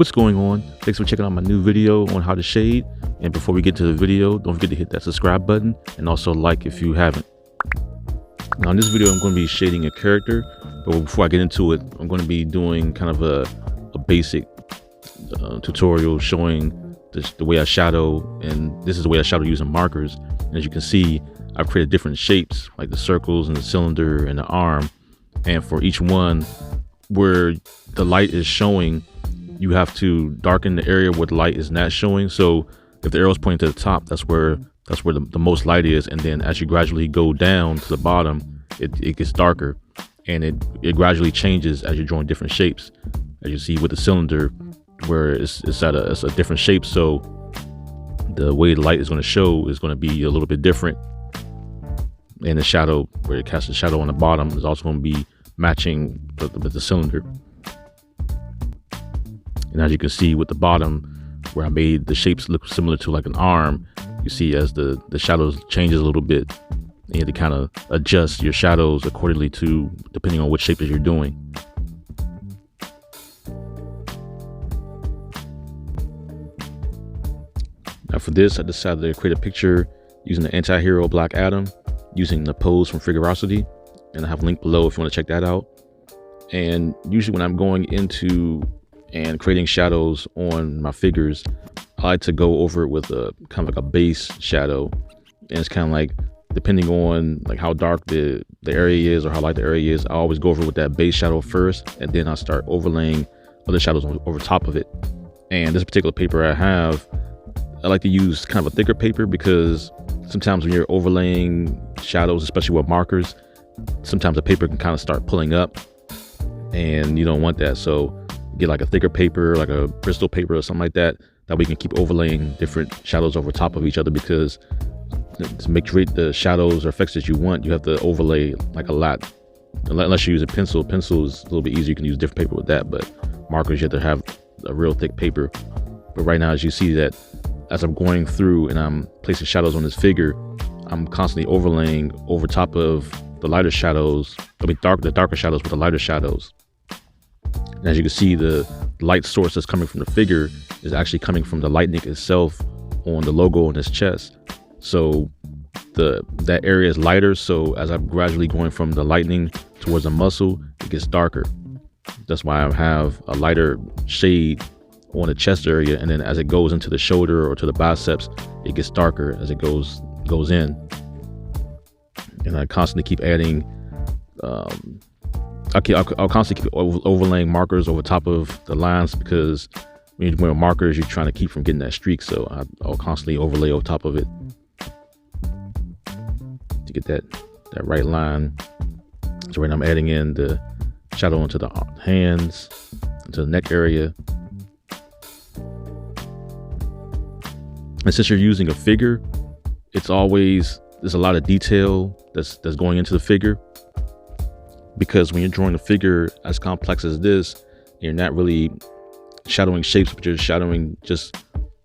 What's going on? Thanks for checking out my new video on how to shade. And before we get to the video, don't forget to hit that subscribe button and also like if you haven't. Now in this video, I'm going to be shading a character, but before I get into it, I'm going to be doing kind of a basic tutorial showing the way I shadow, and this is the way I shadow using markers. And as you can see, I've created different shapes like the circles and the cylinder and the arm, and for each one where the light is showing, you have to darken the area where the light is not showing. So if the arrow is pointing to the top, that's where the most light is, and then as you gradually go down to the bottom, it gets darker, and it gradually changes as you're drawing different shapes. As you see with the cylinder, where it's at a different shape, so the way the light is going to show is going to be a little bit different, and the shadow, where it casts the shadow on the bottom, is also going to be matching the cylinder. And as you can see with the bottom, where I made the shapes look similar to like an arm, you see as the shadows changes a little bit, and you have to kind of adjust your shadows accordingly to depending on what shape that you're doing. Now for this, I decided to create a picture using the anti-hero Black Adam, using the pose from Figurosity, and I have a link below if you want to check that out. And usually when I'm going into and creating shadows on my figures, I like to go over it with a kind of like a base shadow, and it's kind of like, depending on like how dark the area is or how light the area is, I always go over with that base shadow first, and then I start overlaying other shadows over top of it. And this particular paper I like to use kind of a thicker paper, because sometimes when you're overlaying shadows, especially with markers, sometimes the paper can kind of start pulling up, and you don't want that. So get like a thicker paper, like a Bristol paper or something like that, that we can keep overlaying different shadows over top of each other, because to make the shadows or effects that you want, you have to overlay like a lot. Unless you use a pencil. Pencil is a little bit easier, you can use different paper with that, but markers, you have to have a real thick paper. But right now, as you see that as I'm going through and I'm placing shadows on this figure, I'm constantly overlaying over top of the lighter shadows, the darker shadows with the lighter shadows. And as you can see, the light source that's coming from the figure is actually coming from the lightning itself on the logo on his chest. So that area is lighter, so as I'm gradually going from the lightning towards the muscle, it gets darker. That's why I have a lighter shade on the chest area, and then as it goes into the shoulder or to the biceps, it gets darker as it goes in. And I constantly keep adding I'll constantly keep overlaying markers over top of the lines, because when you're doing markers, you're trying to keep from getting that streak, so I'll constantly overlay over top of it to get that right line. So right now I'm adding in the shadow into the hands, into the neck area. And since you're using a figure, there's a lot of detail that's going into the figure, because when you're drawing a figure as complex as this, you're not really shadowing shapes, but you're shadowing just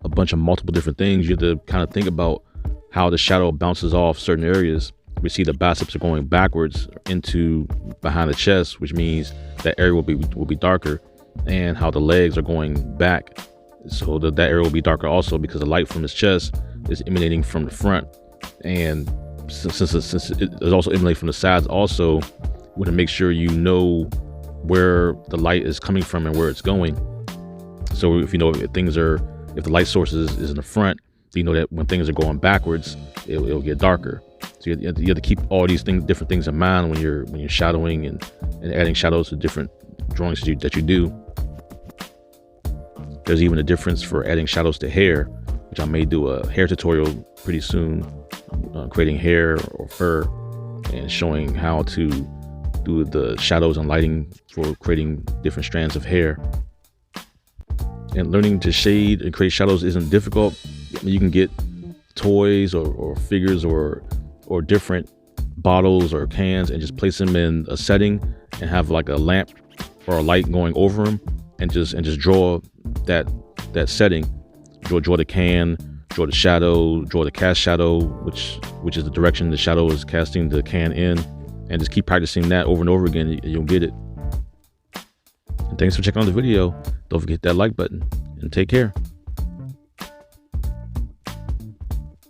a bunch of multiple different things. You have to kind of think about how the shadow bounces off certain areas. We see the biceps are going backwards into behind the chest, which means that area will be darker, and how the legs are going back, so that area will be darker also, because the light from his chest is emanating from the front, and since it is also emanating from the sides also, we want to make sure you know where the light is coming from and where it's going. So if you know if the light source is in the front, you know that when things are going backwards, it'll get darker. So you have to keep all these different things in mind when you're shadowing and adding shadows to different drawings that you do. There's even a difference for adding shadows to hair, which I may do a hair tutorial pretty soon, creating hair or fur and showing how to do the shadows and lighting for creating different strands of hair. And learning to shade and create shadows isn't difficult. You can get toys or figures or different bottles or cans and just place them in a setting and have like a lamp or a light going over them, and just draw that setting. Draw the can, draw the shadow, draw the cast shadow, which is the direction the shadow is casting the can in, and just keep practicing that over and over again. You'll get it. And thanks for checking out the video. Don't forget that like button and take care.